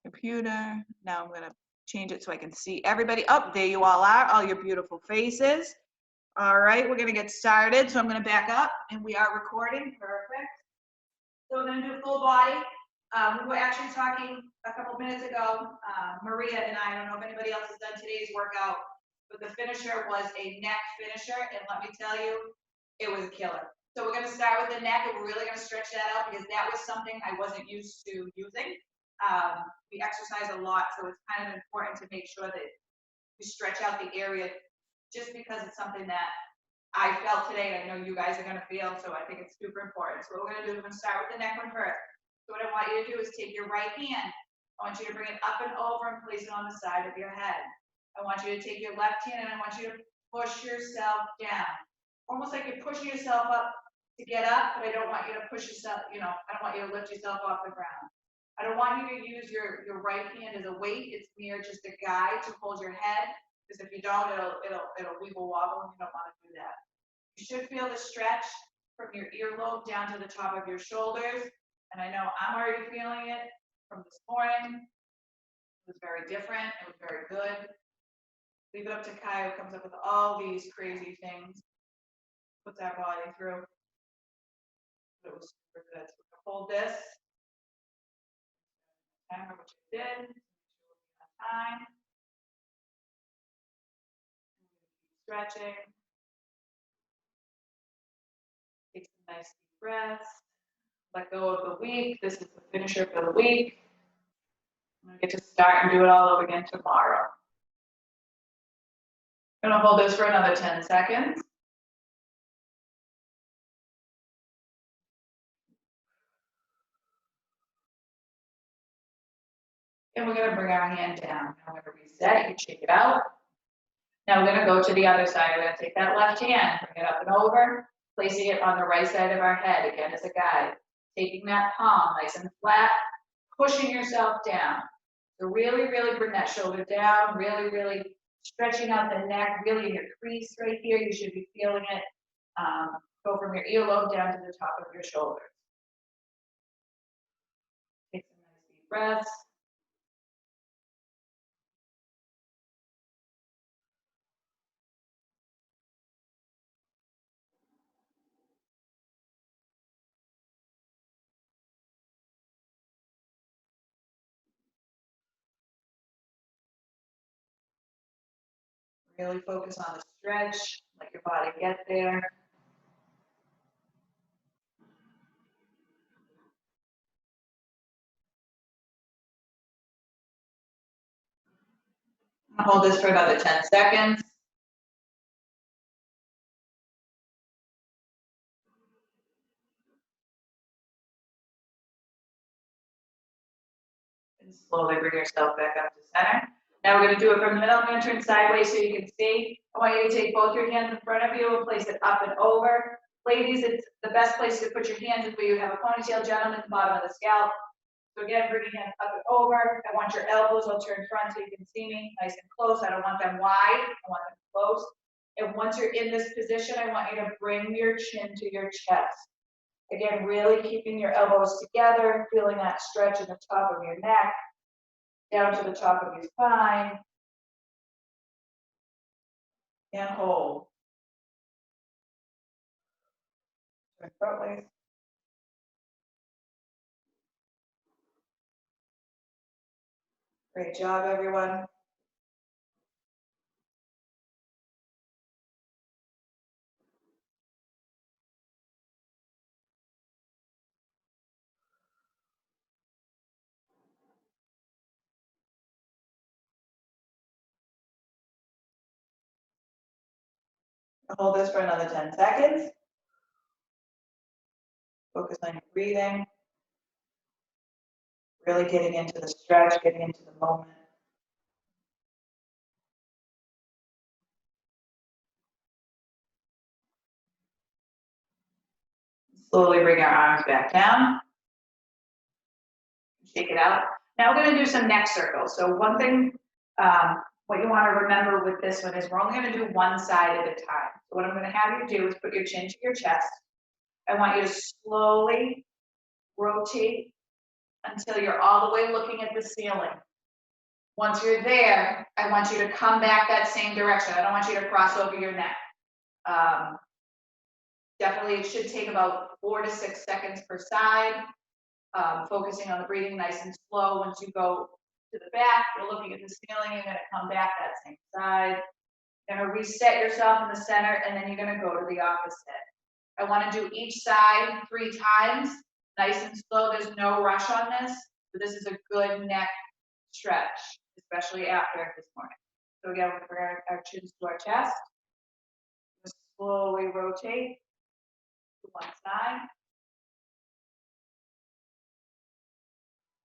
computer. Now I'm gonna change it so I can see everybody. Oh, there you all are, all your beautiful faces. All right, we're gonna get started. So I'm gonna back up and we are recording, perfect. So we're gonna do full body. We were actually talking a couple minutes ago, Maria and I don't know if anybody else has done today's workout, but the finisher was a neck finisher, and let me tell you, it was a killer. So we're gonna start with the neck, and we're really gonna stretch that out because that was something I wasn't used to using. We exercise a lot, so it's kind of important to make sure that we stretch out the area just because it's something that I felt today, and I know you guys are gonna feel, so I think it's super important. So what we're gonna do is we're gonna start with the neck one first. So what I want you to do is take your right hand. I want you to bring it up and over and place it on the side of your head. I want you to take your left hand and I want you to push yourself down. Almost like you're pushing yourself up to get up, but I don't want you to push yourself, I don't want you to lift yourself off the ground. I don't want you to use your right hand as a weight. It's mere just a guide to hold your head, because if you don't, it'll wiggle wobble, and you don't want to do that. You should feel the stretch from your earlobe down to the top of your shoulders. And I know I'm already feeling it from this morning. It was very different. It was very good. Leave it up to Kai, who comes up with all these crazy things, puts our body through. But it was super good. So we're gonna hold this. Timer, which I did. Time. Stretching. Take some nice deep breaths. Let go of the week. This is the finisher for the week. I'm gonna get to start and do it all over again tomorrow. I'm gonna hold this for another 10 seconds. And we're gonna bring our hand down. Now we're gonna reset, you can shake it out. Now we're gonna go to the other side. We're gonna take that left hand, bring it up and over, placing it on the right side of our head, again as a guide. Taking that palm nice and flat, pushing yourself down. So really, really bring that shoulder down, really, really stretching out the neck, really in your crease right here. You should be feeling it. Go from your earlobe down to the top of your shoulders. Take some nice deep breaths. Really focus on the stretch, let your body get there. Hold this for another 10 seconds. And slowly bring yourself back up to center. Now we're going to do it from the middle. I'm going to turn sideways so you can see. I want you to take both your hands in front of you and place it up and over. Ladies, it's the best place to put your hands is where you have a ponytail. Gentlemen, at the bottom of the scalp. So again, bring your hands up and over. I want your elbows, I'll turn front so you can see me nice and close. I don't want them wide, I want them close. And once you're in this position, I want you to bring your chin to your chest. Again, really keeping your elbows together, feeling that stretch in the top of your neck, down to the top of your spine. And hold. Turn frontwards. Great job, everyone. Hold this for another 10 seconds. Focus on your breathing. Really getting into the stretch, getting into the moment. Slowly bring our arms back down. Shake it out. Now we're going to do some neck circles. So one thing, what you want to remember with this one is we're only going to do one side at a time. So what I'm going to have you do is put your chin to your chest. I want you to slowly rotate until you're all the way looking at the ceiling. Once you're there, I want you to come back that same direction. I don't want you to cross over your neck. Definitely, it should take about 4 to 6 seconds per side. Focusing on the breathing nice and slow. Once you go to the back, you're looking at the ceiling, you're gonna come back that same side. You're gonna reset yourself in the center, and then you're gonna go to the opposite. I wanna do each side 3 times, nice and slow. There's no rush on this, but this is a good neck stretch, especially after this morning. So again, we're gonna bring our chins to our chest. Slowly rotate to one side.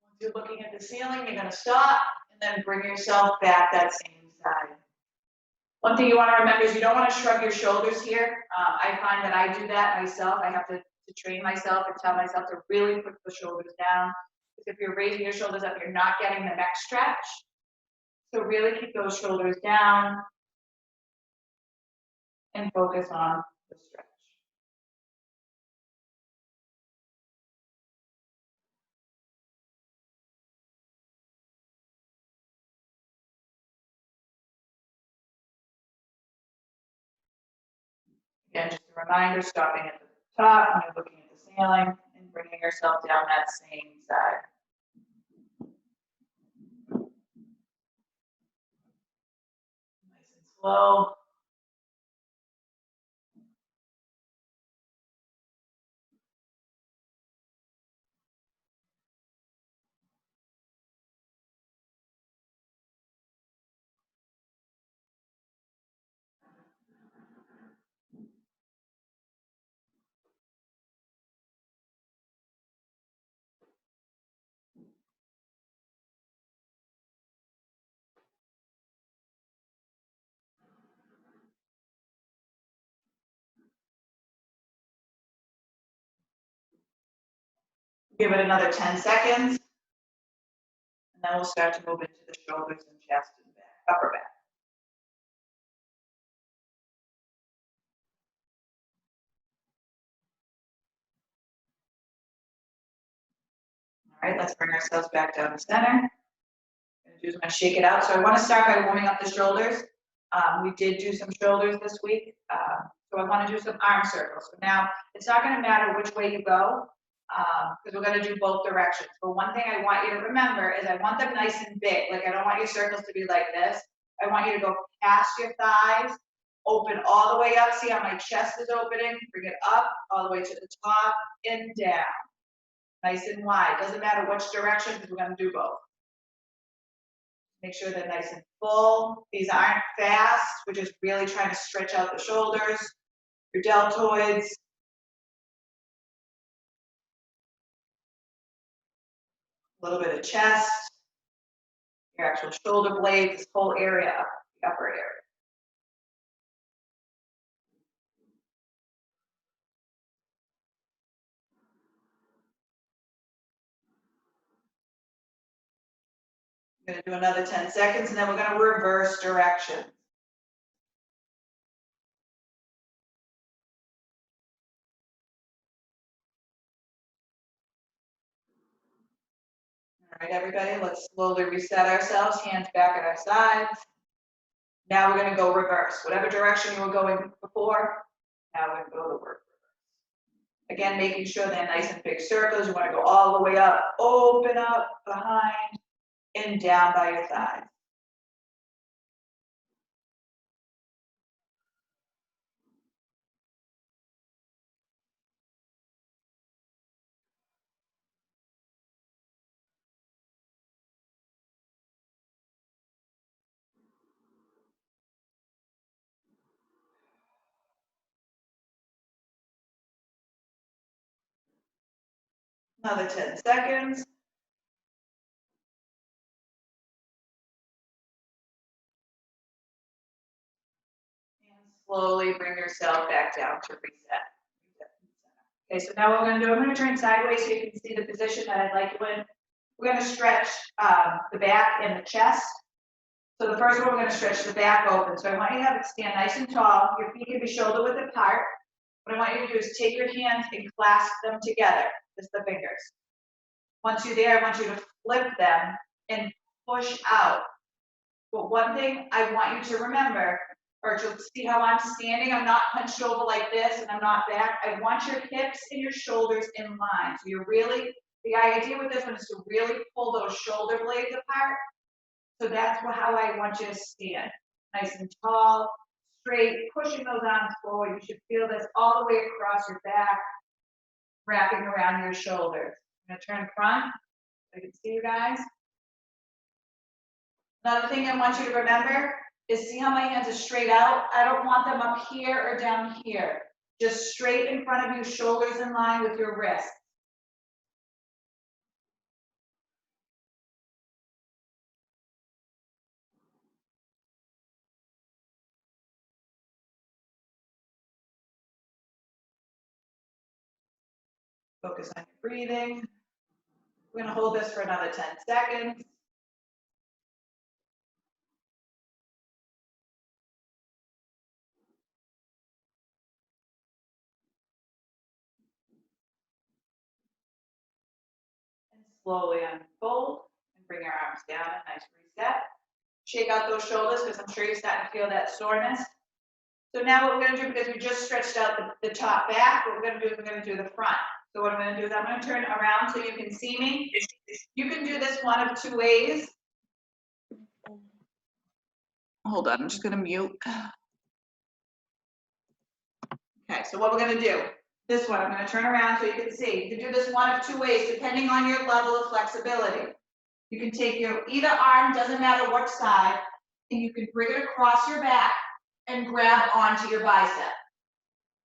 Once you're looking at the ceiling, you're gonna stop and then bring yourself back that same side. One thing you want to remember is you don't want to shrug your shoulders here. I find that I do that myself. I have to train myself and tell myself to really put the shoulders down. Because if you're raising your shoulders up, you're not getting the neck stretch. So really keep those shoulders down and focus on the stretch. Again, just a reminder, stopping at the top when you're looking at the ceiling and bringing yourself down that same side. Nice and slow. Give it another 10 seconds, and then we'll start to move into the shoulders and chest and back, upper back. All right, let's bring ourselves back down to center. I'm going to shake it out. So I want to start by warming up the shoulders. We did do some shoulders this week, so I want to do some arm circles. So now it's not going to matter which way you go, because we're going to do both directions. But one thing I want you to remember is I want them nice and big. Like I don't want your circles to be like this. I want you to go past your thighs, open all the way up. See how my chest is opening? Bring it up all the way to the top and down. Nice and wide. Doesn't matter which direction because we're going to do both. Make sure they're nice and full. These aren't fast. We're just really trying to stretch out the shoulders, your deltoids. A little bit of chest, your actual shoulder blades, this whole area up, the upper area. I'm going to do another 10 seconds, and then we're going to reverse direction. All right, everybody, let's slowly reset ourselves, hands back at our sides. Now we're going to go reverse. Whatever direction you were going before, now we're going to go to reverse. Again, making sure they're nice and big circles. You want to go all the way up, open up, behind, and down by your thighs. Another 10 seconds. And slowly bring yourself back down to reset. Okay, so now what we're going to do, I'm going to turn sideways so you can see the position that I'd like you in. We're going to stretch the back and the chest. So the first one, we're going to stretch the back open. So I want you to have it stand nice and tall. Your feet can be shoulder width apart. What I want you to do is take your hands and clasp them together, just the fingers. Once you're there, I want you to flip them and push out. But one thing I want you to remember, or to see how I'm standing, I'm not hunched over like this and I'm not back. I want your hips and your shoulders in line. So you're really, the idea with this one is to really pull those shoulder blades apart. So that's how I want you to stand. Nice and tall, straight, pushing those arms forward. You should feel this all the way across your back, wrapping around your shoulders. I'm gonna turn front so I can see you guys. Another thing I want you to remember is see how my hands are straight out? I don't want them up here or down here. Just straight in front of you, shoulders in line with your wrists. Focus on your breathing. We're gonna hold this for another 10 seconds. And slowly unfold and bring your arms down, a nice reset. Shake out those shoulders because I'm sure you're starting to feel that soreness. So now what we're gonna do, because we just stretched out the top back, what we're gonna do is we're gonna do the front. So what I'm gonna do is I'm gonna turn around so you can see me. You can do this one of two ways. Hold on, I'm just gonna mute. Okay, so what we're gonna do, this one, I'm gonna turn around so you can see. You can do this one of two ways, depending on your level of flexibility. You can take your either arm, doesn't matter what side, and you can bring it across your back and grab onto your bicep.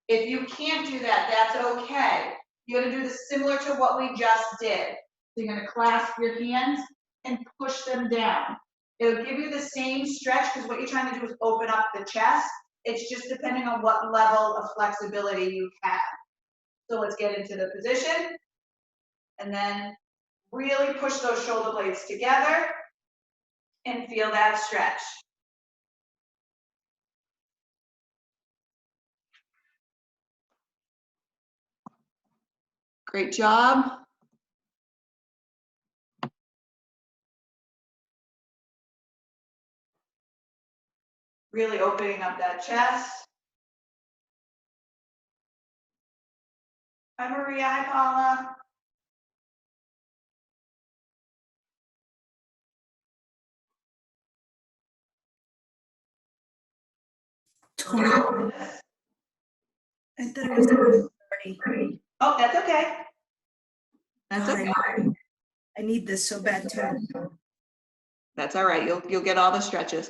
If you can't do that, that's okay. You're gonna do this similar to what we just did. So you're gonna clasp your hands and push them down. It'll give you the same stretch because what you're trying to do is open up the chest. It's just depending on what level of flexibility you have. So let's get into the position and then really push those shoulder blades together and feel that stretch. Great job. Really opening up that chest. Hi, Maria. Hi, Paula. Totally. I thought it was 30. Oh, that's okay. That's God, okay. I need this so bad too. That's all right. You'll get all the stretches.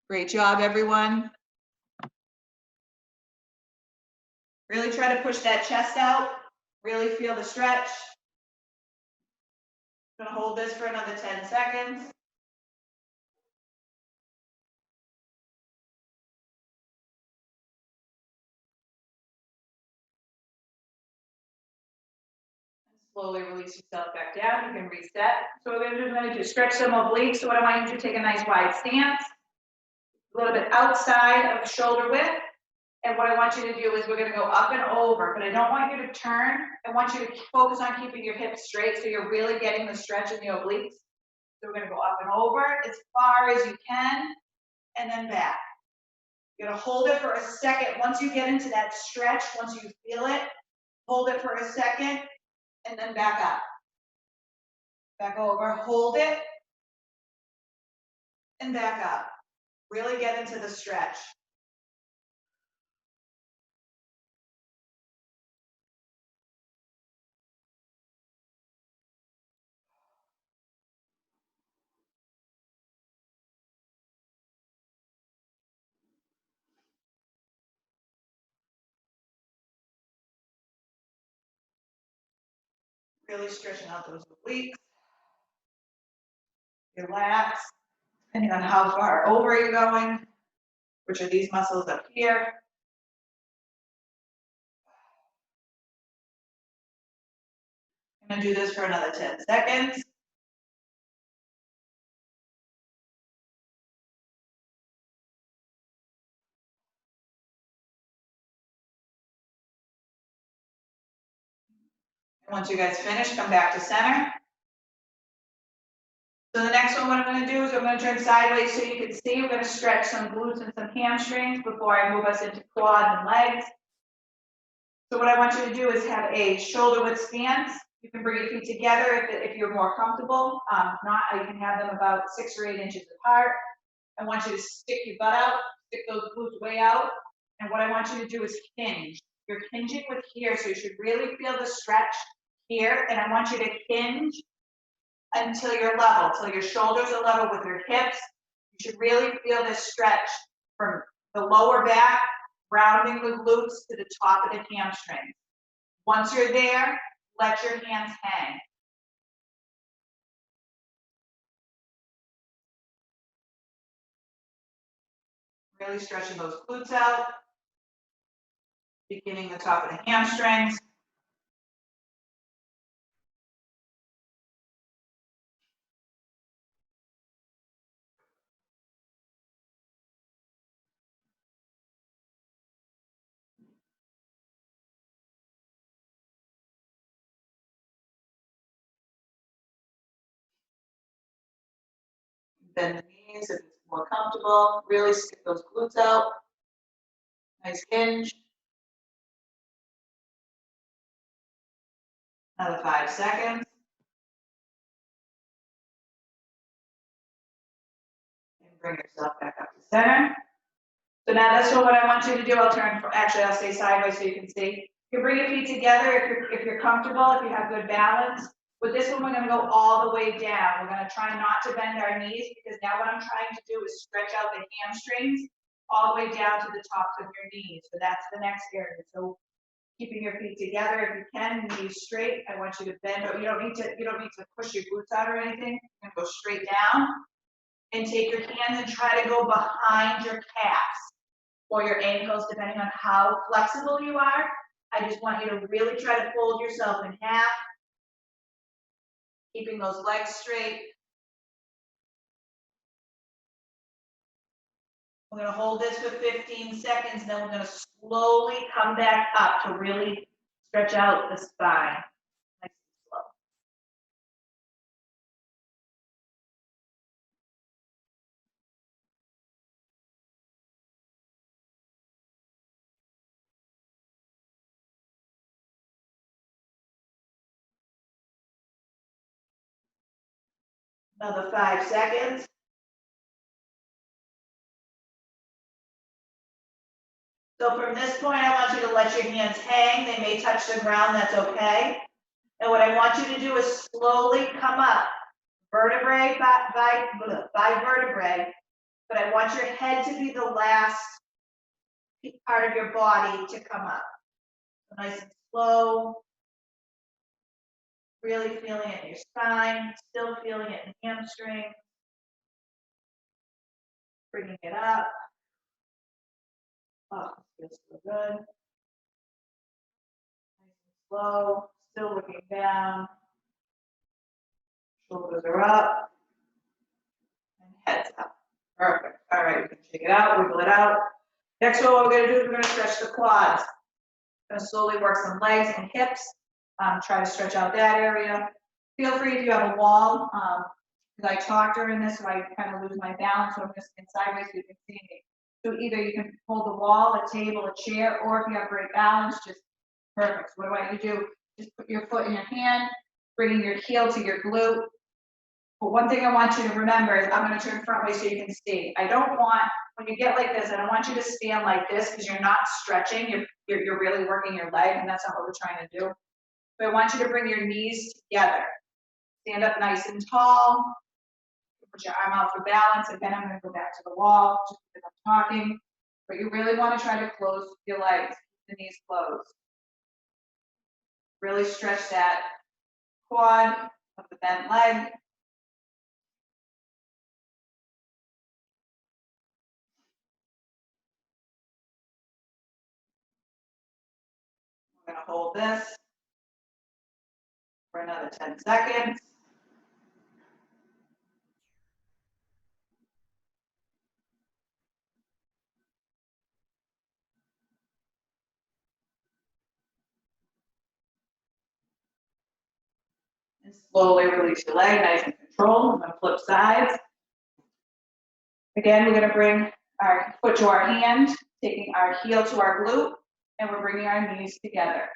Great job, everyone. Really try to push that chest out. Really feel the stretch. I'm gonna hold this for another 10 seconds. Slowly release yourself back down. You can reset. So what we're gonna do is we're gonna stretch some obliques. So what I want you to do, take a nice wide stance, a little bit outside of shoulder width. And what I want you to do is we're gonna go up and over, but I don't want you to turn. I want you to focus on keeping your hips straight so you're really getting the stretch in the obliques. So we're gonna go up and over as far as you can, and then back. You're gonna hold it for a second. Once you get into that stretch, once you feel it, hold it for a second, and then back up. Back over, hold it, and back up. Really get into the stretch. Really stretching out those obliques. Your lats, depending on how far over you're going, which are these muscles up here. I'm gonna do this for another 10 seconds. Once you guys finish, come back to center. So the next one, what I'm gonna do is I'm gonna turn sideways so you can see. We're gonna stretch some glutes and some hamstrings before I move us into quads and legs. So what I want you to do is have a shoulder width stance. You can bring your feet together if you're more comfortable. If not, you can have them about 6 or 8 inches apart. I want you to stick your butt out, stick those glutes way out. And what I want you to do is hinge. You're hinging with here, so you should really feel the stretch here. And I want you to hinge until you're level, till your shoulders are level with your hips. You should really feel this stretch from the lower back, rounding the glutes to the top of the hamstrings. Once you're there, let your hands hang. Really stretching those glutes out, beginning the top of the hamstrings. Bend the knees if it's more comfortable. Really stick those glutes out. Nice hinge. Another 5 seconds. And bring yourself back up to center. So now that's what I want you to do. I'll stay sideways so you can see. You can bring your feet together if you're comfortable, if you have good balance. With this one, we're gonna go all the way down. We're gonna try not to bend our knees because now what I'm trying to do is stretch out the hamstrings all the way down to the tops of your knees. So that's the next area. So keeping your feet together, if you can, knees straight. I want you to bend, but you don't need to push your glutes out or anything. You're gonna go straight down and take your hands and try to go behind your calves or your ankles, depending on how flexible you are. I just want you to really try to fold yourself in half, keeping those legs straight. We're gonna hold this for 15 seconds, then we're gonna slowly come back up to really stretch out the spine. Nice and slow. Another 5 seconds. So from this point, I want you to let your hands hang. They may touch the ground, that's okay. And what I want you to do is slowly come up, vertebrae by vertebrae, but I want your head to be the last part of your body to come up. So nice and slow, really feeling it in your spine, still feeling it in the hamstring, bringing it up. Oh, feels so good. Nice and slow, still looking down. Shoulders are up and heads up. Perfect. All right, we can shake it out, wiggle it out. Next one, what we're gonna do is we're gonna stretch the quads. Gonna slowly work some legs and hips. Try to stretch out that area. Feel free if you have a wall, because I talk during this, so I kind of lose my balance, so I'm just stand sideways so you can see me. So either you can hold the wall, a table, a chair, or if you have great balance, just perfect. So what I want you to do, just put your foot in your hand, bringing your heel to your glute. But one thing I want you to remember is I'm going to turn front way so you can see. I don't want, when you get like this, I don't want you to stand like this because you're not stretching. You're really working your leg, and that's not what we're trying to do. But I want you to bring your knees together. Stand up nice and tall. Put your arm out for balance. Again, I'm going to go back to the wall just because I'm talking. But you really want to try to close your legs, the knees closed. Really stretch that quad of the bent leg. We're going to hold this for another 10 seconds. And slowly release your leg, nice and controlled. I'm gonna flip sides. Again, we're gonna bring our foot to our hand, taking our heel to our glute, and we're bringing our knees together.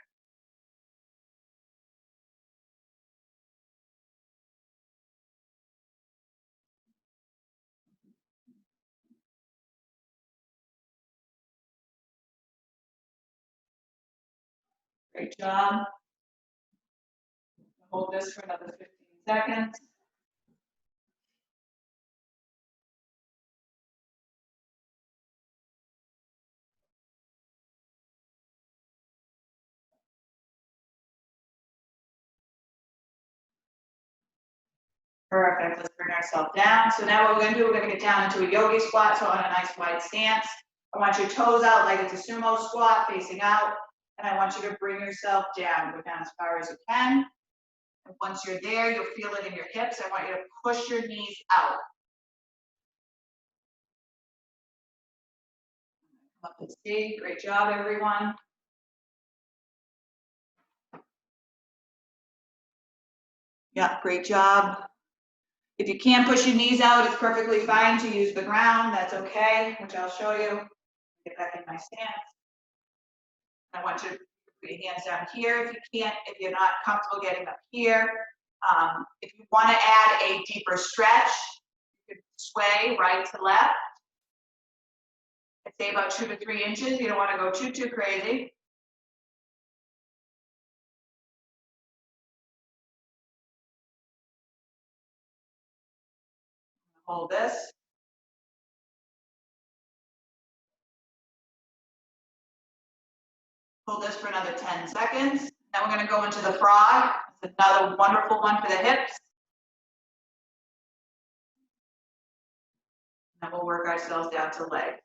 Great job. Hold this for another 15 seconds. Perfect, let's bring ourselves down. So now what we're gonna do, we're gonna get down into a yogi squat, so on a nice wide stance. I want your toes out like it's a sumo squat, facing out, and I want you to bring yourself down, go down as far as you can. And once you're there, you'll feel it in your hips. I want you to push your knees out. Come up and see, great job, everyone. Yeah, great job. If you can't push your knees out, it's perfectly fine to use the ground. That's okay, which I'll show you. Get back in my stance. I want you to put your hands down here if you can't, if you're not comfortable getting up here. If you want to add a deeper stretch, you can sway right to left. I'd say about 2 to 3 inches. You don't want to go too crazy. Hold this. Hold this for another 10 seconds. Then we're going to go into the frog. It's another wonderful one for the hips. And we'll work ourselves down to legs.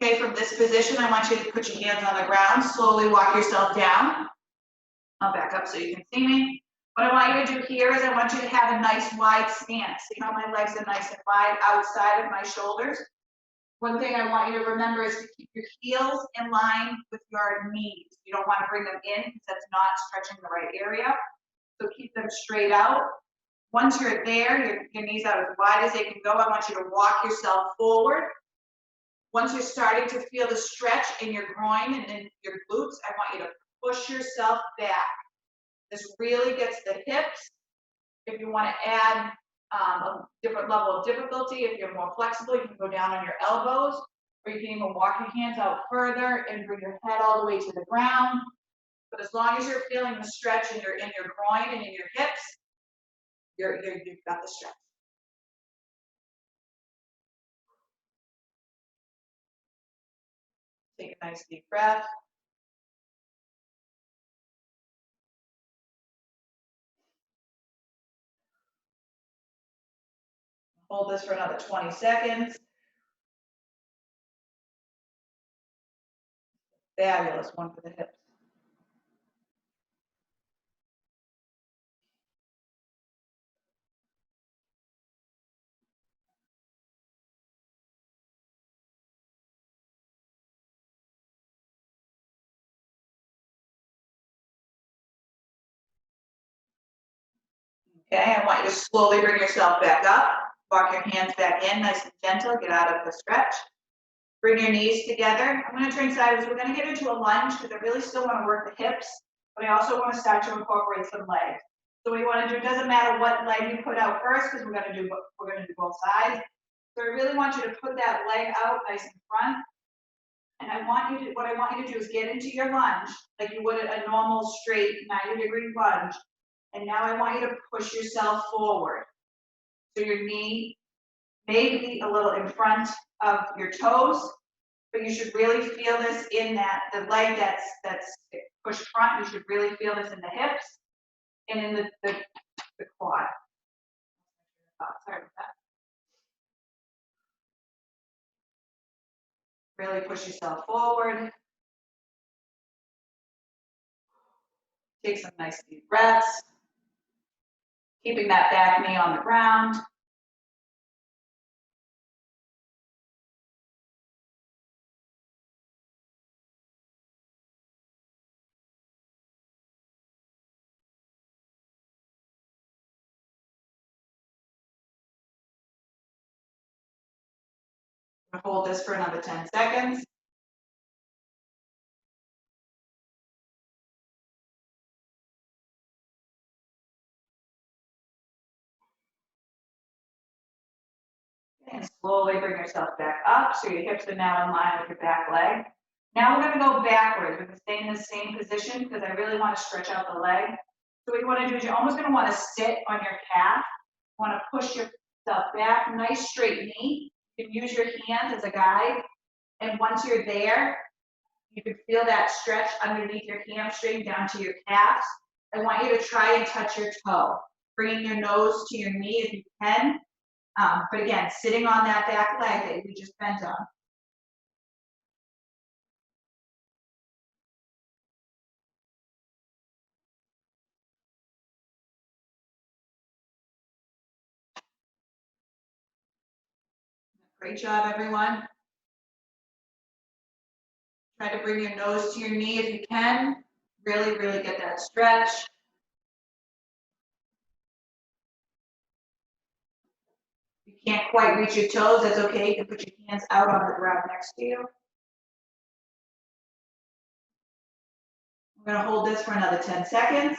Okay, from this position, I want you to put your hands on the ground, slowly walk yourself down. I'll back up so you can see me. What I want you to do here is I want you to have a nice wide stance. See how my legs are nice and wide outside of my shoulders? One thing I want you to remember is to keep your heels in line with your knees. You don't want to bring them in because that's not stretching the right area. So keep them straight out. Once you're there, your knees out as wide as they can go, I want you to walk yourself forward. Once you're starting to feel the stretch in your groin and in your glutes, I want you to push yourself back. This really gets the hips. If you want to add a different level of difficulty, if you're more flexible, you can go down on your elbows, or you can even walk your hands out further and bring your head all the way to the ground. But as long as you're feeling the stretch in your groin and in your hips, you've got the stretch. Take a nice deep breath. Hold this for another 20 seconds. Fabulous one for the hips. Okay, I want you to slowly bring yourself back up. Walk your hands back in, nice and gentle. Get out of the stretch. Bring your knees together. I'm going to turn sideways. We're going to get into a lunge because I really still want to work the hips, but I also want to start to incorporate some legs. So what you want to do, it doesn't matter what leg you put out first because we're going to do both sides. So I really want you to put that leg out nice in front. And what I want you to do is get into your lunge like you would a normal straight 90-degree lunge. And now I want you to push yourself forward. So your knee may be a little in front of your toes, but you should really feel this in the leg that's pushed front. You should really feel this in the hips and in the quad. Sorry about that. Really push yourself forward. Take some nice deep breaths. Keeping that back knee on the ground. Hold this for another 10 seconds. And slowly bring yourself back up so your hips are now in line with your back leg. Now we're going to go backwards. We're going to stay in the same position because I really want to stretch out the leg. So what you want to do is you're almost going to want to sit on your calf. You want to push yourself back, nice straight knee. You can use your hands as a guide. And once you're there, you can feel that stretch underneath your hamstring down to your calves. I want you to try and touch your toe, bringing your nose to your knee if you can. But again, sitting on that back leg that you just bent on. Great job, everyone. Try to bring your nose to your knee if you can. Really, really get that stretch. If you can't quite reach your toes, that's okay. You can put your hands out on the ground next to you. We're going to hold this for another 10 seconds.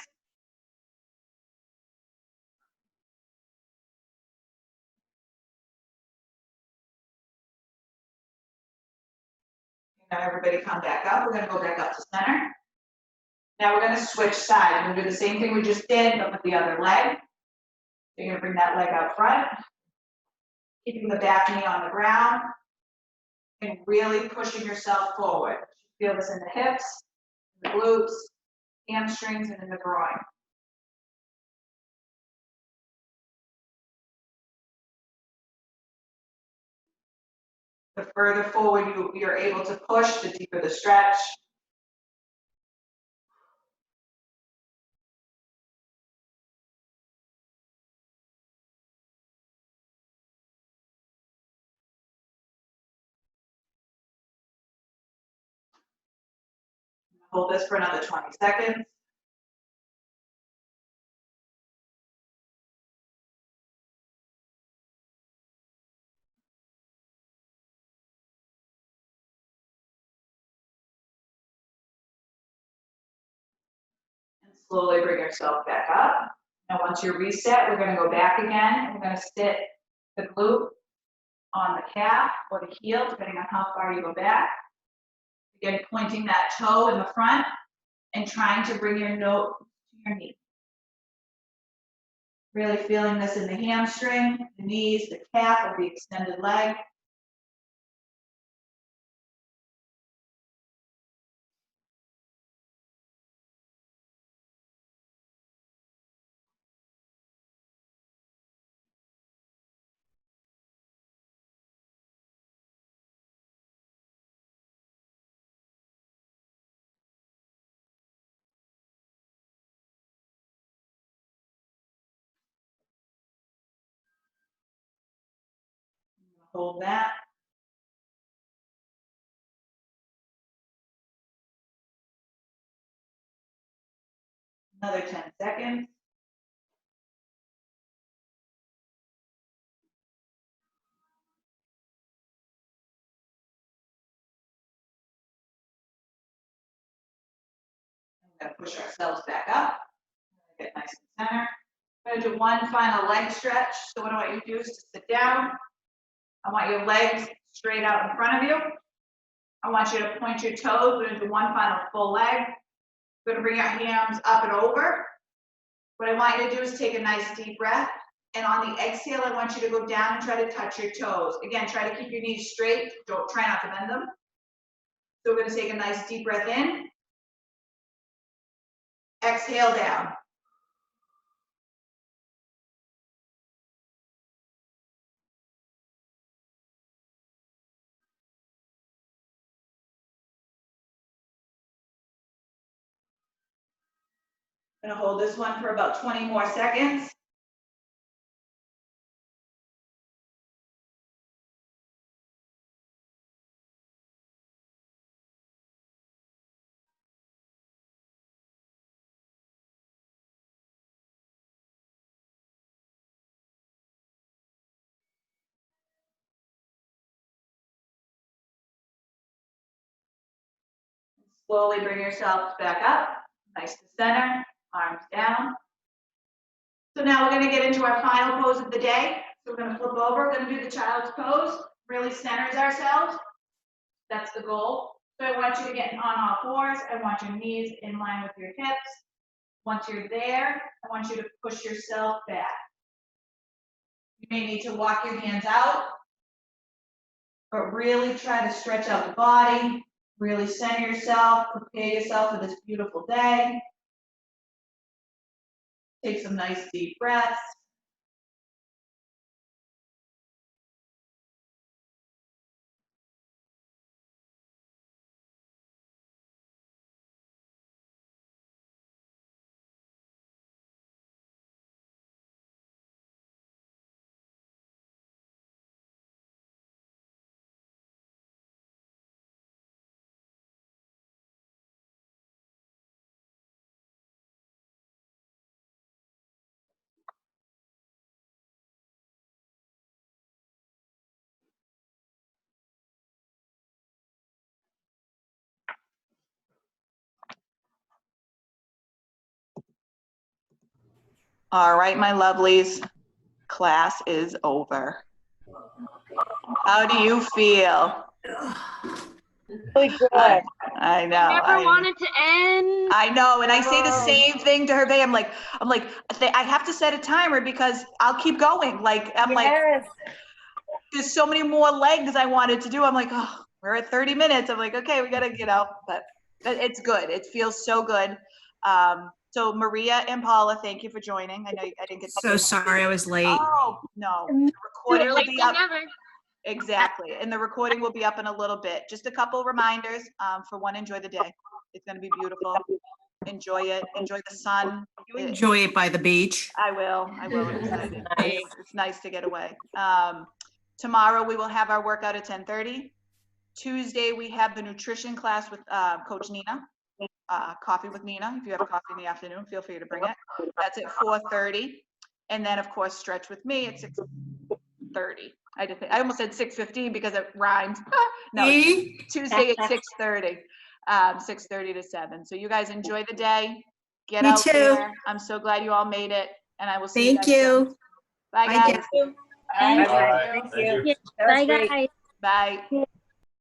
Now everybody come back up. We're going to go back up to center. Now we're going to switch sides. We're going to do the same thing we just did, but with the other leg. You're going to bring that leg out front, keeping the back knee on the ground, and really pushing yourself forward. You feel this in the hips, the glutes, hamstrings, and in the groin. The further forward you're able to push, the deeper the stretch. Hold this for another 20 seconds. And slowly bring yourself back up. Now once you're reset, we're going to go back again. We're going to sit the glute on the calf or the heel, depending on how far you go back. Again, pointing that toe in the front and trying to bring your nose to your knee. Really feeling this in the hamstring, the knees, the calf, or the extended leg. Hold that. Another 10 seconds. We're going to push ourselves back up. Get nice and center. We're going to do one final leg stretch. So what I want you to do is to sit down. I want your legs straight out in front of you. I want you to point your toes. We're going to do one final full leg. We're going to bring our hands up and over. What I want you to do is take a nice deep breath. And on the exhale, I want you to go down and try to touch your toes. Again, try to keep your knees straight. Don't try not to bend them. So we're going to take a nice deep breath in. Exhale down. I'm going to hold this one for about 20 more seconds. Slowly bring yourselves back up. Nice to center, arms down. So now we're gonna get into our final pose of the day. So we're gonna flip over, we're gonna do the child's pose, really centers ourselves. That's the goal. So I want you to get on all fours. I want your knees in line with your hips. Once you're there, I want you to push yourself back. You may need to walk your hands out, but really try to stretch out the body, really center yourself, prepare yourself for this beautiful day. Take some nice deep breaths. All right, my lovelies, class is over. How do you feel? Really good. I know. Never wanted to end. I know, and I say the same thing to Hervé. I'm like, I have to set a timer because I'll keep going. Like, I'm like, Yes. there's so many more legs I wanted to do. I'm like, oh, we're at 30 minutes. I'm like, okay, we gotta get out, but it's good. It feels so good. So Maria and Paula, thank you for joining. I know I didn't get to. So sorry I was late. Oh, no, the recording will Late be than up. never. Exactly, and the recording will be up in a little bit. Just a couple reminders. For one, enjoy the day. It's gonna be beautiful. Enjoy it. Enjoy the sun. You enjoy it by the beach. I will. I'm excited. Nice. It's nice to get away. Tomorrow we will have our workout at 10:30. Tuesday we have the nutrition class with Coach Nina. Coffee with Nina. If you have coffee in the afternoon, feel free to bring it. That's at 4:30. And then of course stretch with me at 6:30. I almost said 6:15 because it rhymes. No, See? Tuesday at 6:30. 6:30 to 7. So you guys enjoy the day. Get Me out too. there. I'm so glad you all made it, and I will see you Thank guys soon. you. Bye, Bye, guys. Jen. Bye. Thank you. Yeah, That was bye, great. guys. Bye.